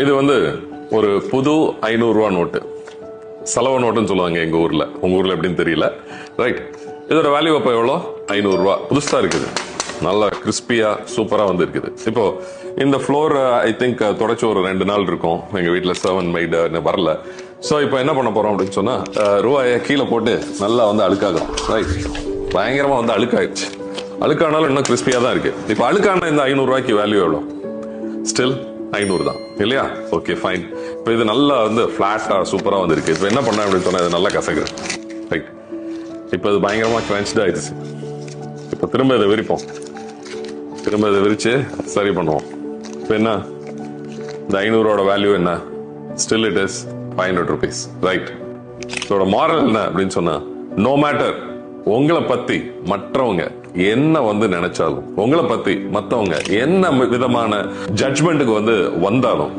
இது வந்து ஒரு புது 500 ரூபா நோட்டு, செலவு நோட்டுன்னு சொல்லுவாங்க எங்க ஊர்ல. உங்க ஊர்ல எப்படின்னு தெரியல. ரைட், இதோட வேல்யூ அப்ப எவ்வளோ? 500 ரூபா. புதுசா இருக்குது, நல்லா கிறிஸ்பியா சூப்பரா வந்து இருக்குது. இப்போ இந்த ஃப்ளோர் ஐ திங்க் தொடச்சு ஒரு 2 நாள் இருக்கும். எங்க வீட்டுல சர்வன் மெய்டு வரல. சோ இப்போ என்ன பண்ண போறோம் அப்படின்னு சொன்னா, ரூபாயை கீழே போட்டு நல்லா வந்து அழுக்காகும். ரைட், பயங்கரமா வந்து அழுக்காயிடுச்சு. அழுக்கானாலும் இன்னும் கிறிஸ்பியா தான் இருக்கு. இப்போ அழுக்கான இந்த 500 ரூபாய்க்கு வேல்யூ எவ்வளோ? ஸ்டில் 500 தான் இல்லையா? Okay fine. இப்போ இது நல்லா வந்து ஃபிளாட்டா சூப்பரா வந்து இருக்கு. இப்போ என்ன பண்ண அப்படின்னு சொன்னா, இது நல்லா கசக்குது. ரைட், இப்போ இது பயங்கரமா கிரன்ச்ட் ஆயிடுச்சு. இப்போ திரும்ப இதை விரிப்போம். திரும்ப இதை விரிச்சு சரி பண்ணுவோம். இப்போ என்ன, இந்த 500 வேல்யூ என்ன? Still it is 500 rupees. Right, இதோட மாரல் என்ன அப்படின்னு சொன்னா, நோ மேட்டர் உங்களை பத்தி மற்றவங்க என்ன வந்து நினைச்சாலும், உங்களை பத்தி மத்தவங்க என்ன விதமான ஜட்ஜ்மெண்ட்டுக்கு வந்து வந்தாலும்,